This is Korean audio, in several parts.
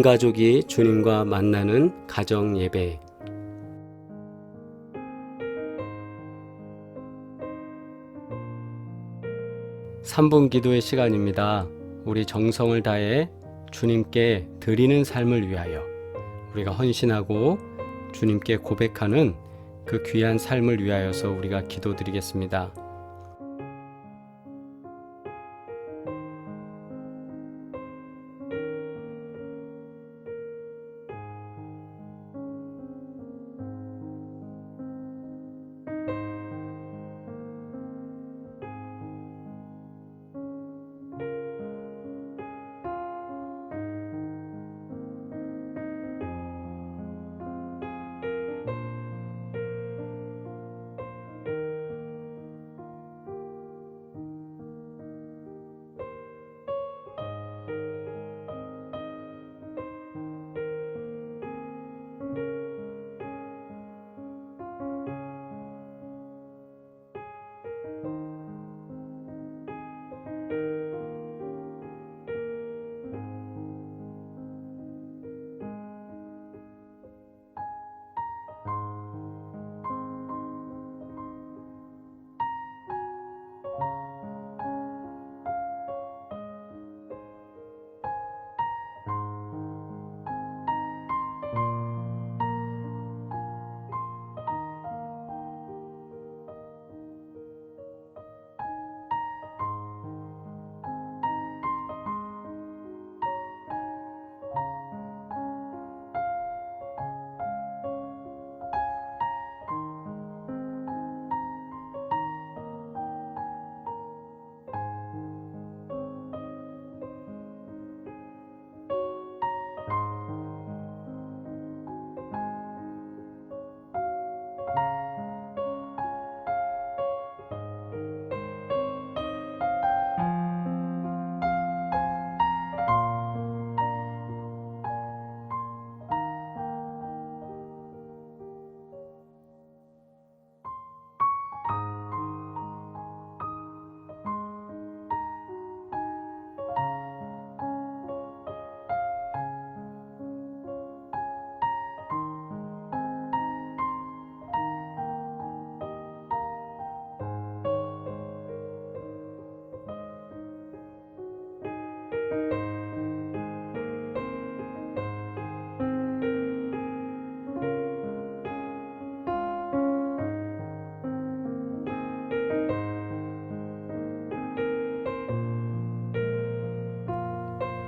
온 가족이 주님과 만나는 가정 예배. 삼분 기도의 시간입니다. 우리 정성을 다해 주님께 드리는 삶을 위하여 우리가 헌신하고 주님께 고백하는 그 귀한 삶을 위하여서 우리가 기도드리겠습니다.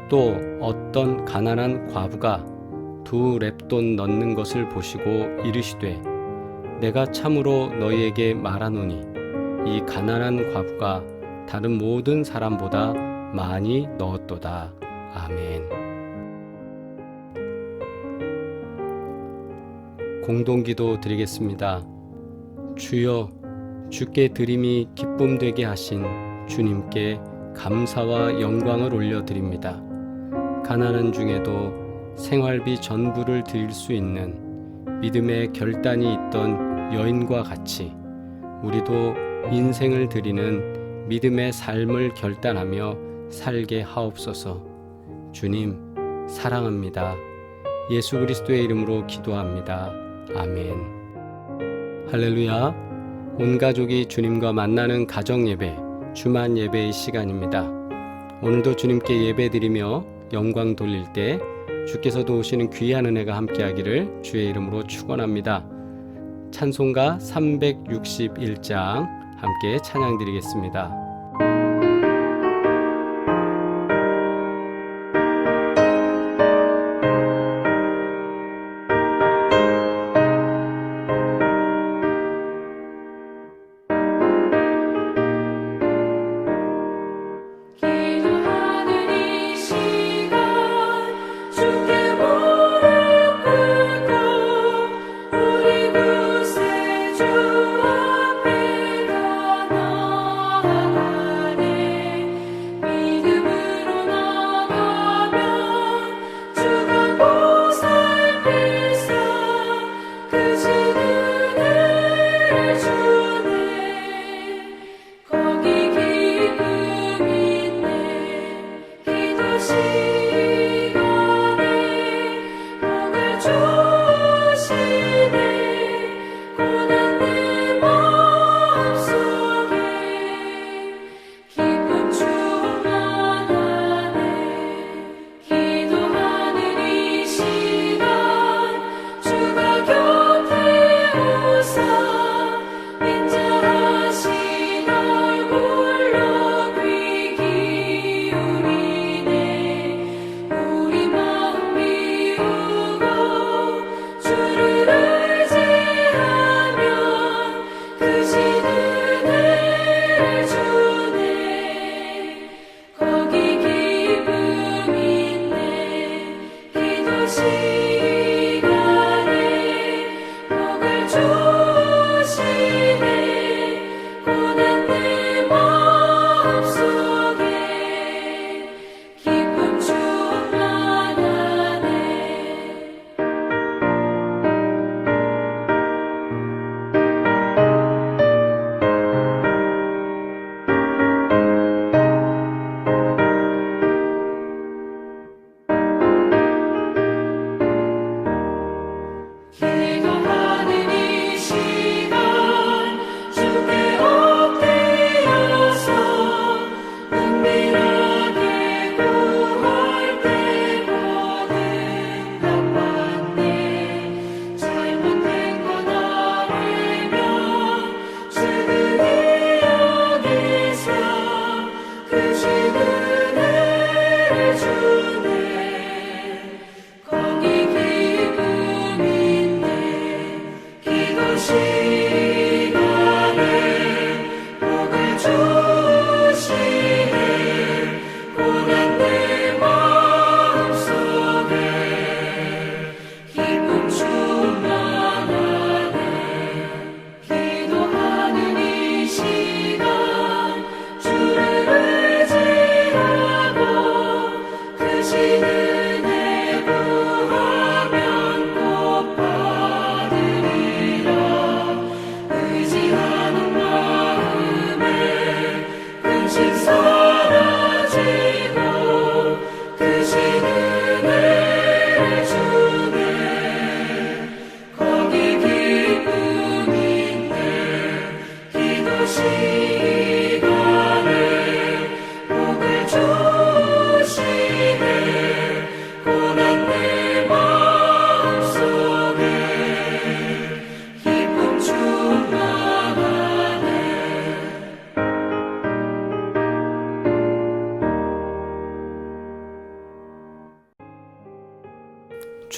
또 어떤 가난한 과부가 2렙돈 넣는 것을 보시고 이르시되 내가 참으로 너희에게 말하노니 이 가난한 과부가 다른 모든 사람보다 많이 넣었도다. 아멘. 공동기도 드리겠습니다. 주여, 주께 드림이 기쁨되게 하신 주님께 감사와 영광을 올려드립니다. 가난한 중에도 생활비 전부를 드릴 수 있는 믿음의 결단이 있던 여인과 같이 우리도 인생을 드리는 믿음의 삶을 결단하며 살게 하옵소서. 주님, 사랑합니다. 예수 그리스도의 이름으로 기도합니다. 아멘. 할렐루야. 온 가족이 주님과 만나는 가정 예배, 주만 예배의 시간입니다. 오늘도 주님께 예배드리며 영광 돌릴 때 주께서 도우시는 귀한 은혜가 함께하기를 주의 이름으로 축원합니다. 찬송가 361장 함께 찬양드리겠습니다. 주 앞에 가 나아가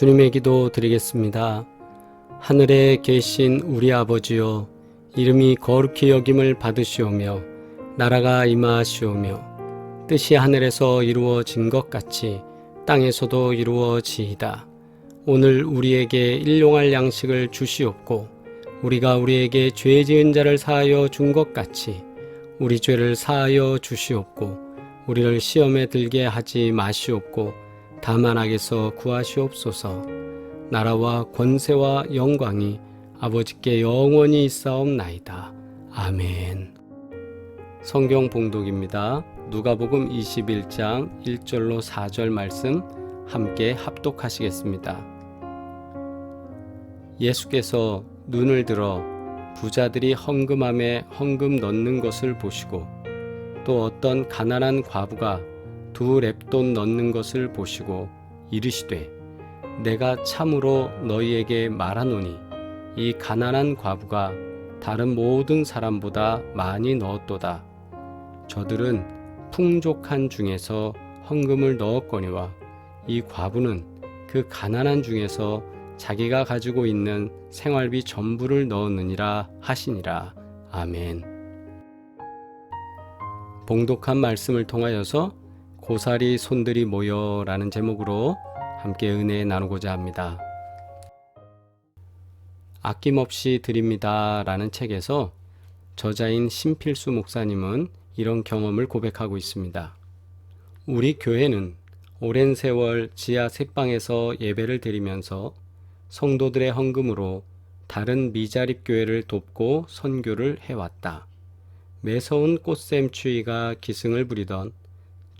주님의 기도 드리겠습니다. 하늘에 계신 우리 아버지여, 이름이 거룩히 여김을 받으시오며 나라가 임하시오며 뜻이 하늘에서 이루어진 것 같이 땅에서도 이루어지이다. 오늘 우리에게 일용할 양식을 주시옵고 우리가 우리에게 죄 지은 자를 사하여 준 것 같이 우리 죄를 사하여 주시옵고 우리를 시험에 들게 하지 마시옵고 다만 악에서 구하시옵소서. 나라와 권세와 영광이 아버지께 영원히 있사옵나이다. 아멘. 성경 봉독입니다. 누가복음 21장 1절로 4절 말씀 함께 합독하시겠습니다. 예수께서 눈을 들어 부자들이 헌금함에 헌금 넣는 것을 보시고 또 어떤 가난한 과부가 2렙돈 넣는 것을 보시고 이르시되 내가 참으로 너희에게 말하노니 이 가난한 과부가 다른 모든 사람보다 많이 넣었도다. 저들은 풍족한 중에서 헌금을 넣었거니와 이 과부는 그 가난한 중에서 자기가 가지고 있는 생활비 전부를 넣었느니라 하시니라. 아멘. 봉독한 말씀을 통하여서 고사리 손들이 모여라는 제목으로 함께 은혜 나누고자 합니다. 아낌없이 드립니다 라는 책에서 저자인 신필수 목사님은 이런 경험을 고백하고 있습니다. 우리 교회는 오랜 세월 지하 셋방에서 예배를 드리면서 성도들의 헌금으로 다른 미자립 교회를 돕고 선교를 해왔다. 매서운 꽃샘 추위가 기승을 부리던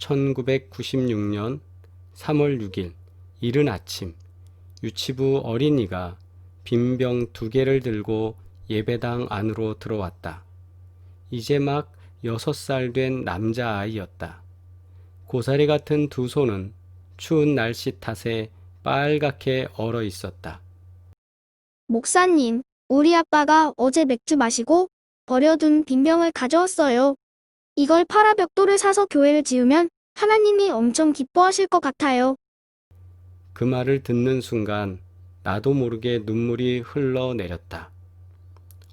1996년 3월 6일 이른 아침, 유치부 어린이가 빈병 2개를 들고 예배당 안으로 들어왔다. 이제 막 6살 된 남자아이였다. 고사리 같은 두 손은 추운 날씨 탓에 빨갛게 얼어 있었다. 목사님, 우리 아빠가 어제 맥주 마시고 버려둔 빈병을 가져왔어요. 이걸 팔아 벽돌을 사서 교회를 지으면 하나님이 엄청 기뻐하실 것 같아요. 그 말을 듣는 순간 나도 모르게 눈물이 흘러내렸다.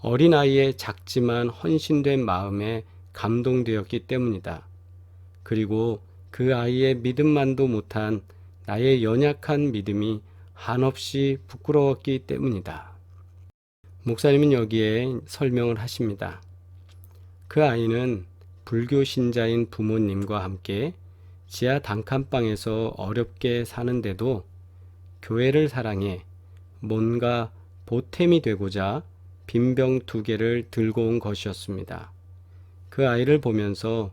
어린아이의 작지만 헌신된 마음에 감동되었기 때문이다. 그리고 그 아이의 믿음만도 못한 나의 연약한 믿음이 한없이 부끄러웠기 때문이다. 목사님은 여기에 설명을 하십니다. 그 아이는 불교 신자인 부모님과 함께 지하 단칸방에서 어렵게 사는데도 교회를 사랑해 뭔가 보탬이 되고자 빈병 2개를 들고 온 것이었습니다. 그 아이를 보면서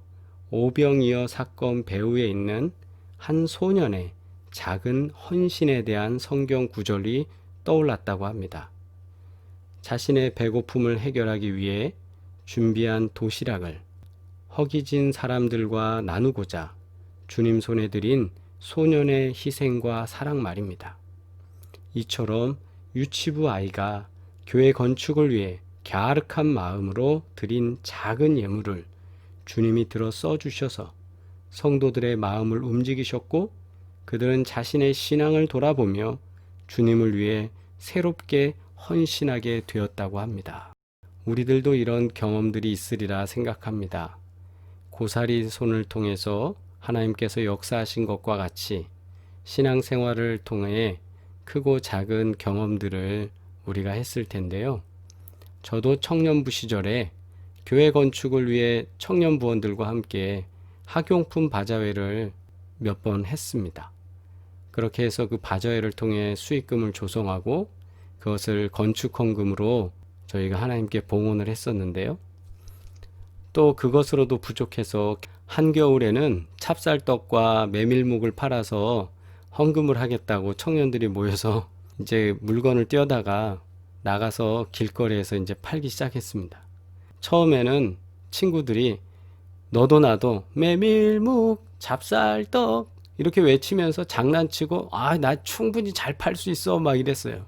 오병이어 사건 배후에 있는 한 소년의 작은 헌신에 대한 성경 구절이 떠올랐다고 합니다. 자신의 배고픔을 해결하기 위해 준비한 도시락을 허기진 사람들과 나누고자 주님 손에 드린 소년의 희생과 사랑 말입니다. 이처럼 유치부 아이가 교회 건축을 위해 갸륵한 마음으로 드린 작은 예물을 주님이 들어 써주셔서 성도들의 마음을 움직이셨고 그들은 자신의 신앙을 돌아보며 주님을 위해 새롭게 헌신하게 되었다고 합니다. 우리들도 이런 경험들이 있으리라 생각합니다. 고사리 손을 통해서 하나님께서 역사하신 것과 같이 신앙생활을 통해 크고 작은 경험들을 우리가 했을 텐데요. 저도 청년부 시절에 교회 건축을 위해 청년부원들과 함께 학용품 바자회를 몇 번 했습니다. 그렇게 해서 그 바자회를 통해 수익금을 조성하고 그것을 건축헌금으로 저희가 하나님께 봉헌을 했었는데요. 또 그것으로도 부족해서 한겨울에는 찹쌀떡과 메밀묵을 팔아서 헌금을 하겠다고 청년들이 모여서 이제 물건을 떼어다가 나가서 길거리에서 이제 팔기 시작했습니다. 처음에는 친구들이 너도 나도 메밀묵, 찹쌀떡 이렇게 외치면서 장난치고 나 충분히 잘 팔 수 있어 막 이랬어요.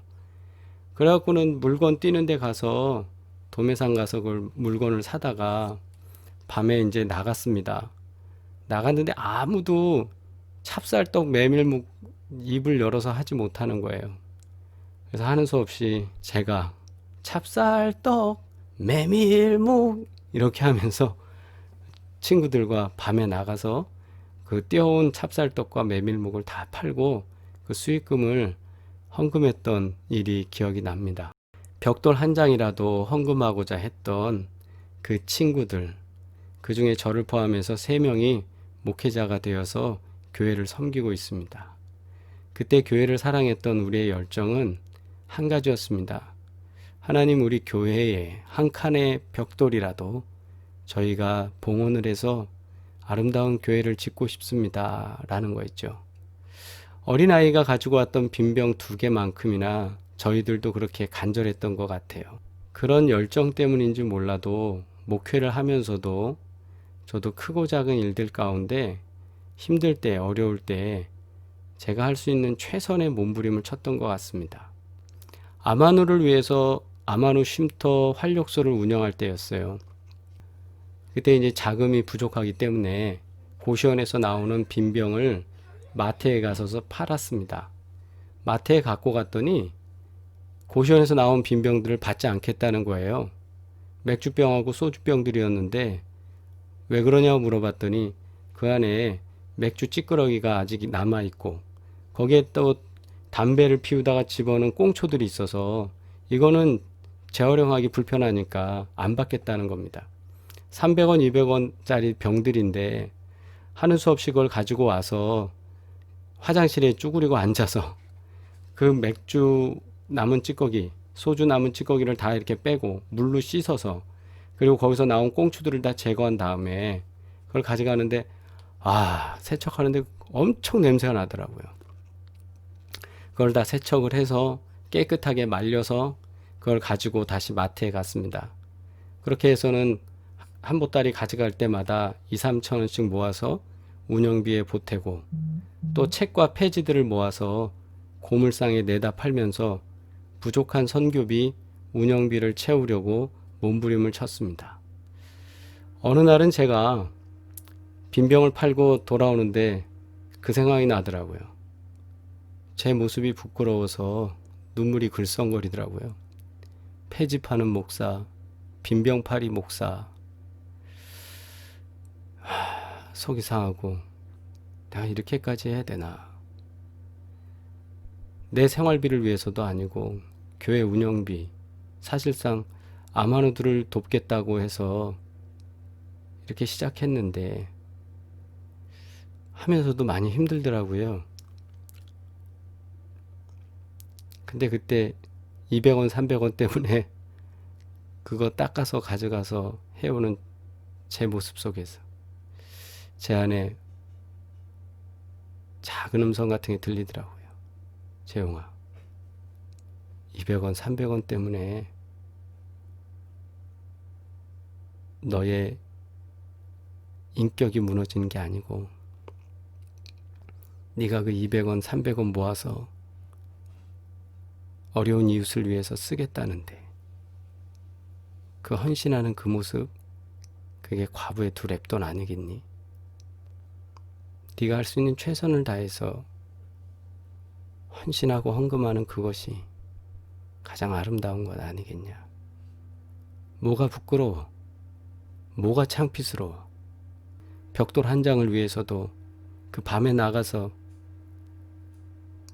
그래갖고는 물건 뛰는 데 가서 도매상 가서 그 물건을 사다가 밤에 이제 나갔습니다. 나갔는데 아무도 찹쌀떡 메밀묵 입을 열어서 하지 못하는 거예요. 그래서 하는 수 없이 제가 찹쌀떡, 메밀묵 이렇게 하면서 친구들과 밤에 나가서 그 떼어온 찹쌀떡과 메밀묵을 다 팔고 그 수익금을 헌금했던 일이 기억이 납니다. 벽돌 한 장이라도 헌금하고자 했던 그 친구들, 그 중에 저를 포함해서 3명이 목회자가 되어서 교회를 섬기고 있습니다. 그때 교회를 사랑했던 우리의 열정은 한 가지였습니다. 하나님, 우리 교회에 한 칸의 벽돌이라도 저희가 봉헌을 해서 아름다운 교회를 짓고 싶습니다 라는 거였죠. 어린아이가 가지고 왔던 빈병 2개만큼이나 저희들도 그렇게 간절했던 것 같아요. 그런 열정 때문인지 몰라도 목회를 하면서도 저도 크고 작은 일들 가운데 힘들 때, 어려울 때 제가 할 수 있는 최선의 몸부림을 쳤던 것 같습니다. 아마누를 위해서 아마누 쉼터 활력소를 운영할 때였어요. 그때 이제 자금이 부족하기 때문에 고시원에서 나오는 빈병을 마트에 가서 팔았습니다. 마트에 갖고 갔더니 고시원에서 나온 빈병들을 받지 않겠다는 거예요. 맥주병하고 소주병들이었는데 왜 그러냐고 물어봤더니 그 안에 맥주 찌끄러기가 아직 남아있고 거기에 또 담배를 피우다가 집어넣은 꽁초들이 있어서 이거는 재활용하기 불편하니까 안 받겠다는 겁니다. 300원, 200원짜리 병들인데 하는 수 없이 그걸 가지고 와서 화장실에 쭈그리고 앉아서 그 맥주 남은 찌꺼기, 소주 남은 찌꺼기를 다 이렇게 빼고 물로 씻어서 그리고 거기서 나온 꽁초들을 다 제거한 다음에 그걸 가져가는데 세척하는데 엄청 냄새가 나더라고요. 그걸 다 세척을 해서 깨끗하게 말려서 그걸 가지고 다시 마트에 갔습니다. 그렇게 해서는 한 보따리 가져갈 때마다 2-3천 원씩 모아서 운영비에 보태고 또 책과 폐지들을 모아서 고물상에 내다 팔면서 부족한 선교비, 운영비를 채우려고 몸부림을 쳤습니다. 어느 날은 제가 빈병을 팔고 돌아오는데 그 생각이 나더라고요. 제 모습이 부끄러워서 눈물이 글썽거리더라고요. 폐지 파는 목사, 빈병팔이 목사. 속이 상하고 내가 이렇게까지 해야 되나. 내 생활비를 위해서도 아니고 교회 운영비, 사실상 아마누들을 돕겠다고 해서 이렇게 시작했는데 하면서도 많이 힘들더라고요. 근데 그때 200원, 300원 때문에 그거 닦아서 가져가서 해오는 제 모습 속에서 제 안에 작은 음성 같은 게 들리더라고요. 재용아, 200원, 300원 때문에 너의 인격이 무너지는 게 아니고 네가 그 200원, 300원 모아서 어려운 이웃을 위해서 쓰겠다는데 그 헌신하는 그 모습, 그게 과부의 두 랩돈 아니겠니? 네가 할 수 있는 최선을 다해서 헌신하고 헌금하는 그것이 가장 아름다운 것 아니겠냐? 뭐가 부끄러워? 뭐가 창피스러워? 벽돌 한 장을 위해서도 그 밤에 나가서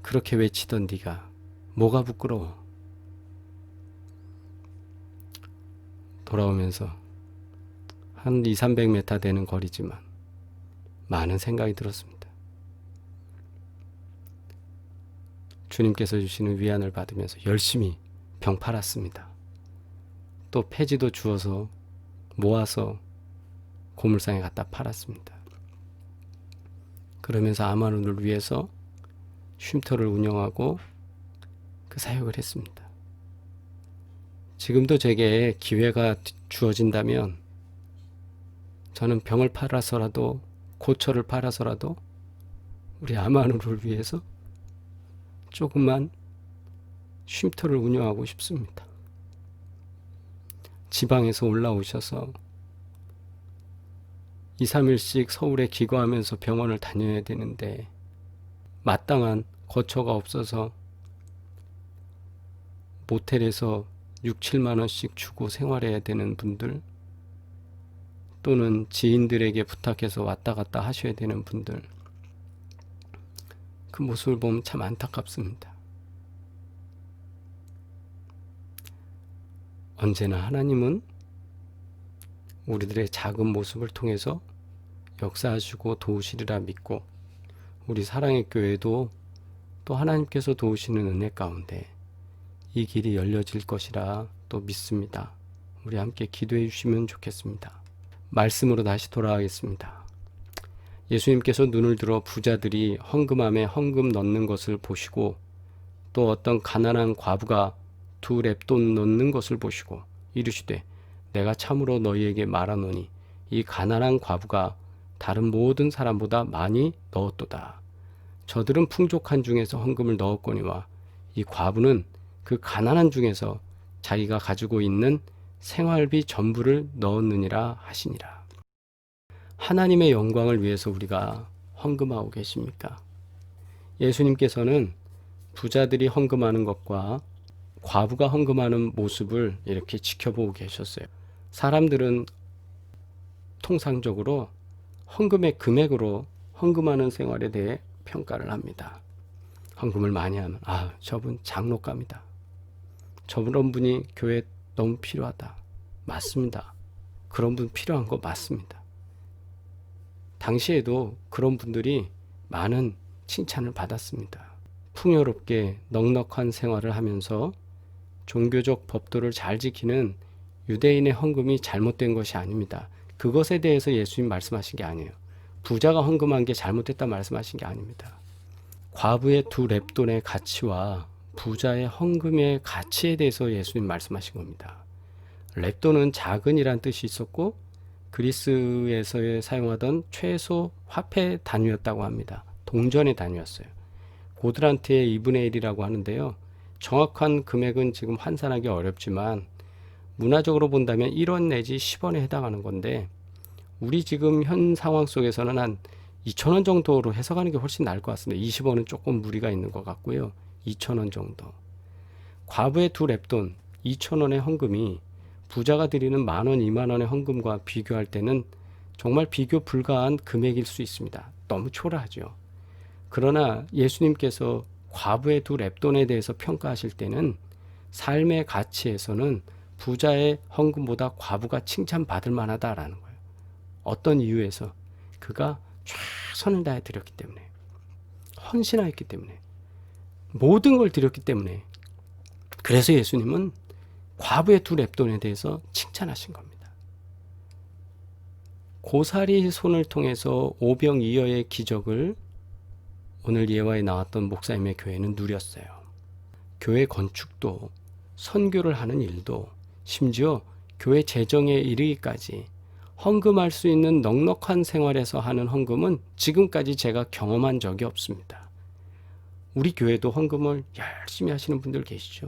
그렇게 외치던 네가 뭐가 부끄러워? 돌아오면서 한 200-300m 되는 거리지만 많은 생각이 들었습니다. 주님께서 주시는 위안을 받으면서 열심히 병 팔았습니다. 또 폐지도 주어서 모아서 고물상에 갖다 팔았습니다. 그러면서 아마누를 위해서 쉼터를 운영하고 그 사역을 했습니다. 지금도 제게 기회가 주어진다면 저는 병을 팔아서라도 고철을 팔아서라도 우리 아마누를 위해서 조금만 쉼터를 운영하고 싶습니다. 지방에서 올라오셔서 2-3일씩 서울에 기거하면서 병원을 다녀야 되는데 마땅한 거처가 없어서 모텔에서 6, 7만 원씩 주고 생활해야 되는 분들, 또는 지인들에게 부탁해서 왔다 갔다 하셔야 되는 분들, 그 모습을 보면 참 안타깝습니다. 언제나 하나님은 우리들의 작은 모습을 통해서 역사하시고 도우시리라 믿고, 우리 사랑의 교회도 또 하나님께서 도우시는 은혜 가운데 이 길이 열려질 것이라 또 믿습니다. 우리 함께 기도해 주시면 좋겠습니다. 말씀으로 다시 돌아가겠습니다. 예수님께서 눈을 들어 부자들이 헌금함에 헌금 넣는 것을 보시고, 또 어떤 가난한 과부가 2렙돈 넣는 것을 보시고 이르시되, 내가 참으로 너희에게 말하노니 이 가난한 과부가 다른 모든 사람보다 많이 넣었도다. 저들은 풍족한 중에서 헌금을 넣었거니와 이 과부는 그 가난한 중에서 자기가 가지고 있는 생활비 전부를 넣었느니라 하시니라. 하나님의 영광을 위해서 우리가 헌금하고 계십니까? 예수님께서는 부자들이 헌금하는 것과 과부가 헌금하는 모습을 이렇게 지켜보고 계셨어요. 사람들은 통상적으로 헌금의 금액으로 헌금하는 생활에 대해 평가를 합니다. 헌금을 많이 하면 저분 장로감이다. 저런 분이 교회에 너무 필요하다. 맞습니다. 그런 분 필요한 거 맞습니다. 당시에도 그런 분들이 많은 칭찬을 받았습니다. 풍요롭게 넉넉한 생활을 하면서 종교적 법도를 잘 지키는 유대인의 헌금이 잘못된 것이 아닙니다. 그것에 대해서 예수님 말씀하신 게 아니에요. 부자가 헌금한 게 잘못됐다 말씀하신 게 아닙니다. 과부의 2렙돈의 가치와 부자의 헌금의 가치에 대해서 예수님 말씀하신 겁니다. 렙돈은 작은이란 뜻이 있었고, 그리스에서 사용하던 최소 화폐 단위였다고 합니다. 동전의 단위였어요. 고드란트의 2분의 1이라고 하는데요. 정확한 금액은 지금 환산하기 어렵지만 문화적으로 본다면 1원 내지 10원에 해당하는 건데, 우리 지금 현 상황 속에서는 한 2,000원 정도로 해석하는 게 훨씬 나을 것 같습니다. 20원은 조금 무리가 있는 것 같고요. 2,000원 정도. 과부의 2렙돈 2,000원의 헌금이 부자가 드리는 10,000원, 20,000원의 헌금과 비교할 때는 정말 비교 불가한 금액일 수 있습니다. 너무 초라하죠. 그러나 예수님께서 과부의 2렙돈에 대해서 평가하실 때는 삶의 가치에서는 부자의 헌금보다 과부가 칭찬받을 만하다라는 거예요. 어떤 이유에서? 그가 최선을 다해 드렸기 때문에, 헌신하였기 때문에, 모든 걸 드렸기 때문에. 그래서 예수님은 과부의 2렙돈에 대해서 칭찬하신 겁니다. 고사리 손을 통해서 오병이어의 기적을 오늘 예화에 나왔던 목사님의 교회는 누렸어요. 교회 건축도, 선교를 하는 일도, 심지어 교회 재정에 이르기까지 헌금할 수 있는 넉넉한 생활에서 하는 헌금은 지금까지 제가 경험한 적이 없습니다. 우리 교회도 헌금을 열심히 하시는 분들 계시죠.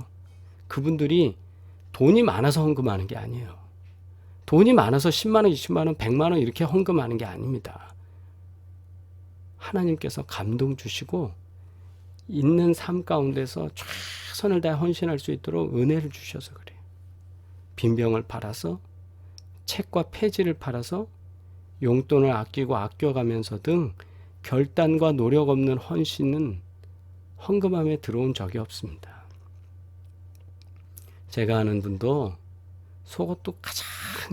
그분들이 돈이 많아서 헌금하는 게 아니에요. 돈이 많아서 10만 원, 20만 원, 100만 원 이렇게 헌금하는 게 아닙니다. 하나님께서 감동 주시고 있는 삶 가운데서 최선을 다해 헌신할 수 있도록 은혜를 주셔서 그래요. 빈병을 팔아서, 책과 폐지를 팔아서 용돈을 아끼고 아껴가면서 등 결단과 노력 없는 헌신은 헌금함에 들어온 적이 없습니다. 제가 아는 분도 속옷도 가장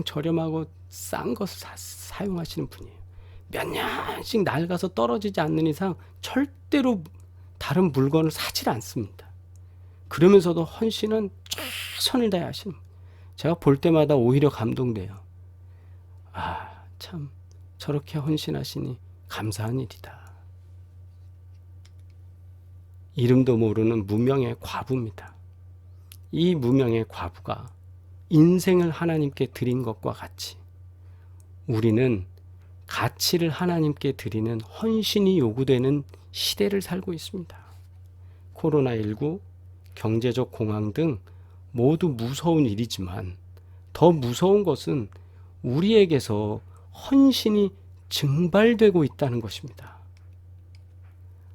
저렴하고 싼 것을 사용하시는 분이에요. 몇 년씩 낡아서 떨어지지 않는 이상 절대로 다른 물건을 사질 않습니다. 그러면서도 헌신은 최선을 다해 하시는, 제가 볼 때마다 오히려 감동돼요. 참 저렇게 헌신하시니 감사한 일이다. 이름도 모르는 무명의 과부입니다. 이 무명의 과부가 인생을 하나님께 드린 것과 같이 우리는 가치를 하나님께 드리는 헌신이 요구되는 시대를 살고 있습니다. 코로나19, 경제적 공황 등 모두 무서운 일이지만 더 무서운 것은 우리에게서 헌신이 증발되고 있다는 것입니다.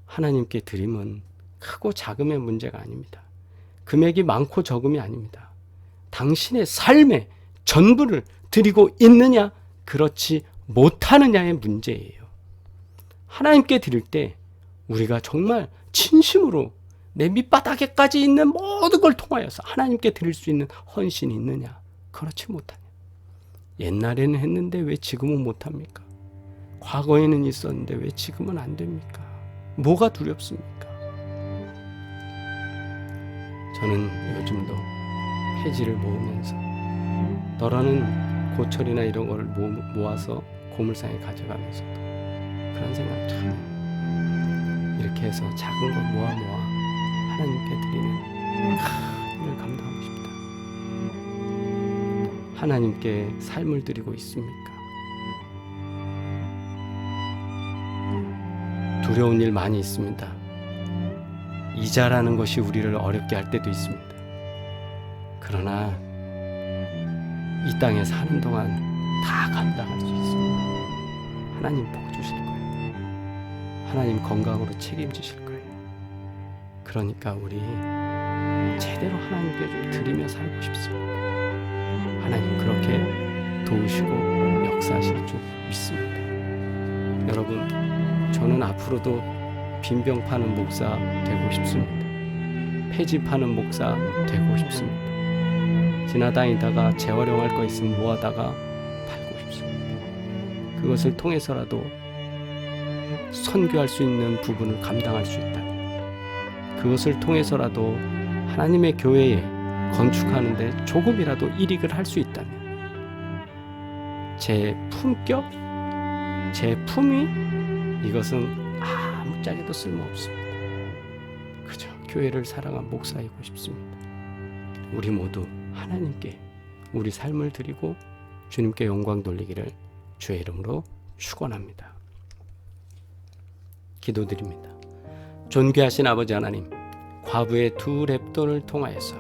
하나님께 드림은 크고 작음의 문제가 아닙니다. 금액이 많고 적음이 아닙니다. 당신의 삶의 전부를 드리고 있느냐, 그렇지 못하느냐의 문제예요. 하나님께 드릴 때 우리가 정말 진심으로 내 밑바닥에까지 있는 모든 걸 통하여서 하나님께 드릴 수 있는 헌신이 있느냐, 그렇지 못하냐. 옛날에는 했는데 왜 지금은 못합니까? 과거에는 있었는데 왜 지금은 안 됩니까? 뭐가 두렵습니까? 저는 요즘도 해지를 모으면서 너라는 고철이나 이런 걸 모아서 고물상에 가져가면서도 그런 생각 참 해요. 이렇게 해서 작은 걸 모아 하나님께 드리는 큰 일을 감당하고 싶다. 하나님께 삶을 드리고 있습니까? 두려운 일 많이 있습니다. 이자라는 것이 우리를 어렵게 할 때도 있습니다. 그러나 이 땅에 사는 동안 다 감당할 수 있습니다. 하나님 복 주실 거예요. 하나님 건강으로 책임지실 거예요. 그러니까 우리 제대로 하나님께 좀 드리며 살고 싶습니다. 하나님 그렇게 도우시고 역사하실 줄 믿습니다. 여러분, 저는 앞으로도 빈병 파는 목사 되고 싶습니다. 폐지 파는 목사 되고 싶습니다. 지나다니다가 재활용할 거 있으면 모아다가 팔고 싶습니다. 그것을 통해서라도 선교할 수 있는 부분을 감당할 수 있다면, 그것을 통해서라도 하나님의 교회에 건축하는데 조금이라도 이익을 할 수 있다면, 제 품격, 제 품위, 이것은 아무짝에도 쓸모없습니다. 그저 교회를 사랑한 목사이고 싶습니다. 우리 모두 하나님께 우리 삶을 드리고 주님께 영광 돌리기를 주의 이름으로 축원합니다. 기도드립니다. 존귀하신 아버지 하나님, 과부의 2 렙돈을 통하여서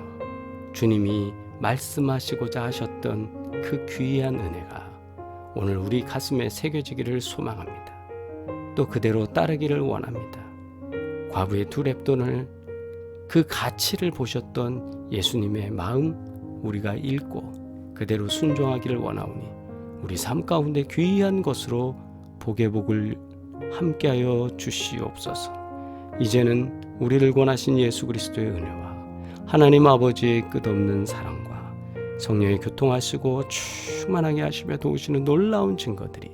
주님이 말씀하시고자 하셨던 그 귀한 은혜가 오늘 우리 가슴에 새겨지기를 소망합니다. 또 그대로 따르기를 원합니다. 과부의 2 렙돈을, 그 가치를 보셨던 예수님의 마음 우리가 읽고 그대로 순종하기를 원하오니 우리 삶 가운데 귀한 것으로 복의 복을 함께하여 주시옵소서. 이제는 우리를 권하신 예수 그리스도의 은혜와 하나님 아버지의 끝없는 사랑과 성령의 교통하시고 충만하게 하시며 도우시는 놀라운 증거들이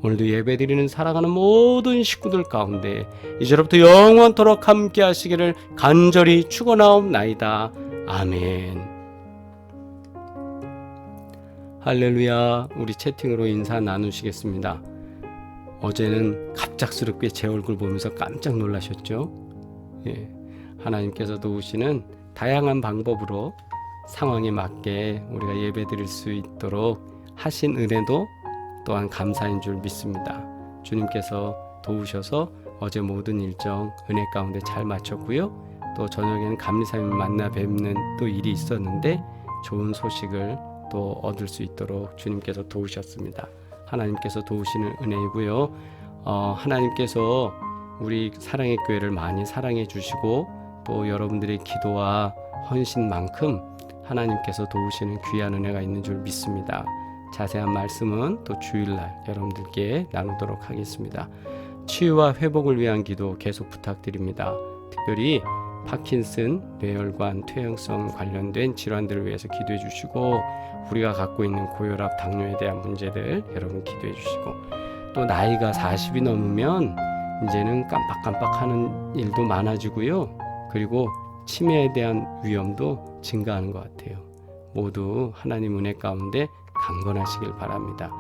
오늘도 예배드리는 사랑하는 모든 식구들 가운데 이제로부터 영원토록 함께 하시기를 간절히 축원하옵나이다. 아멘. 할렐루야. 우리 채팅으로 인사 나누시겠습니다. 어제는 갑작스럽게 제 얼굴 보면서 깜짝 놀라셨죠? 예, 하나님께서 도우시는 다양한 방법으로 상황에 맞게 우리가 예배드릴 수 있도록 하신 은혜도 또한 감사인 줄 믿습니다. 주님께서 도우셔서 어제 모든 일정 은혜 가운데 잘 마쳤고요. 또 저녁에는 감리사님 만나 뵙는 또 일이 있었는데 좋은 소식을 또 얻을 수 있도록 주님께서 도우셨습니다. 하나님께서 도우시는 은혜이고요. 하나님께서 우리 사랑의 교회를 많이 사랑해 주시고 또 여러분들의 기도와 헌신만큼 하나님께서 도우시는 귀한 은혜가 있는 줄 믿습니다. 자세한 말씀은 또 주일날 여러분들께 나누도록 하겠습니다. 치유와 회복을 위한 기도 계속 부탁드립니다. 특별히 파킨슨, 뇌혈관, 퇴행성 관련된 질환들을 위해서 기도해 주시고, 우리가 갖고 있는 고혈압, 당뇨에 대한 문제들 여러분 기도해 주시고, 또 나이가 40이 넘으면 이제는 깜빡깜빡하는 일도 많아지고요. 그리고 치매에 대한 위험도 증가하는 것 같아요. 모두 하나님 은혜 가운데 강건하시길 바랍니다.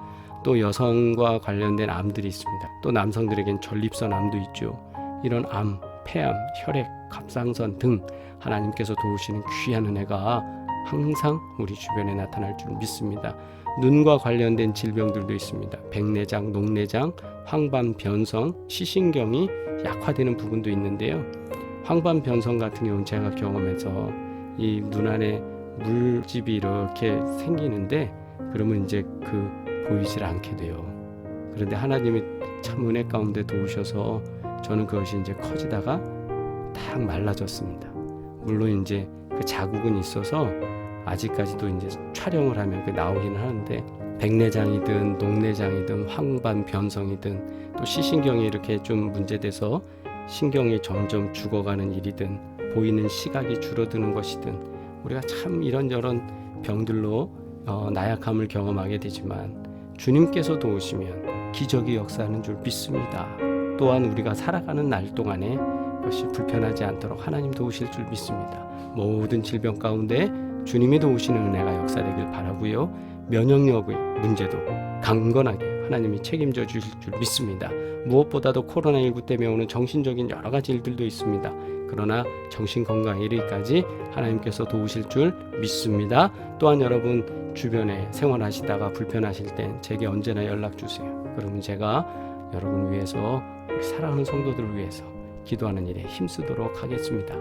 또 여성과 관련된 암들이 있습니다. 또 남성들에겐 전립선 암도 있죠. 이런 암, 폐암, 혈액, 갑상선 등 하나님께서 도우시는 귀한 은혜가 항상 우리 주변에 나타날 줄 믿습니다. 눈과 관련된 질병들도 있습니다. 백내장, 녹내장, 황반변성, 시신경이 약화되는 부분도 있는데요. 황반변성 같은 경우는 제가 경험해서 이 눈 안에 물집이 이렇게 생기는데 그러면 이제 보이질 않게 돼요. 그런데 하나님이 참 은혜 가운데 도우셔서 저는 그것이 이제 커지다가 딱 말라졌습니다. 물론 이제 그 자국은 있어서 아직까지도 이제 촬영을 하면 그 나오긴 하는데, 백내장이든 녹내장이든 황반 변성이든 또 시신경이 이렇게 좀 문제돼서 신경이 점점 죽어가는 일이든 보이는 시각이 줄어드는 것이든 우리가 참 이런저런 병들로 나약함을 경험하게 되지만 주님께서 도우시면 기적이 역사하는 줄 믿습니다. 또한 우리가 살아가는 날 동안에 그것이 불편하지 않도록 하나님 도우실 줄 믿습니다. 모든 질병 가운데 주님이 도우시는 은혜가 역사되길 바라고요. 면역력의 문제도 강건하게 하나님이 책임져 주실 줄 믿습니다. 무엇보다도 코로나19 때문에 오는 정신적인 여러 가지 일들도 있습니다. 그러나 정신건강에 이르기까지 하나님께서 도우실 줄 믿습니다. 또한 여러분 주변에 생활하시다가 불편하실 땐 제게 언제나 연락 주세요. 그러면 제가 여러분 위해서, 우리 사랑하는 성도들을 위해서 기도하는 일에 힘쓰도록 하겠습니다.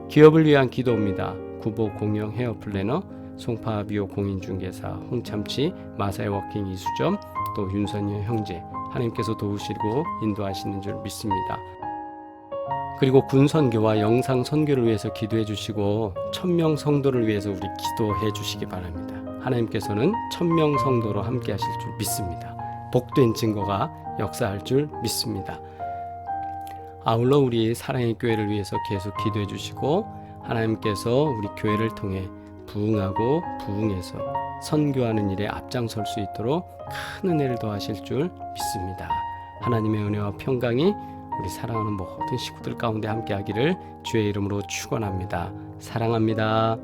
기업을 위한 기도입니다. 구보 공영 헤어 플래너, 송파 비오 공인중개사 홍참치, 마사의 워킹 이수점, 또 윤선유 형제, 하나님께서 도우시고 인도하시는 줄 믿습니다. 그리고 군선교와 영상 선교를 위해서 기도해 주시고 1000명 성도를 위해서 우리 기도해 주시기 바랍니다. 하나님께서는 1000명 성도로 함께 하실 줄 믿습니다. 복된 증거가 역사할 줄 믿습니다. 아울러 우리 사랑의 교회를 위해서 계속 기도해 주시고 하나님께서 우리 교회를 통해 부흥하고 부흥해서 선교하는 일에 앞장설 수 있도록 큰 은혜를 더하실 줄 믿습니다. 하나님의 은혜와 평강이 우리 사랑하는 모든 식구들 가운데 함께하기를 주의 이름으로 축원합니다. 사랑합니다.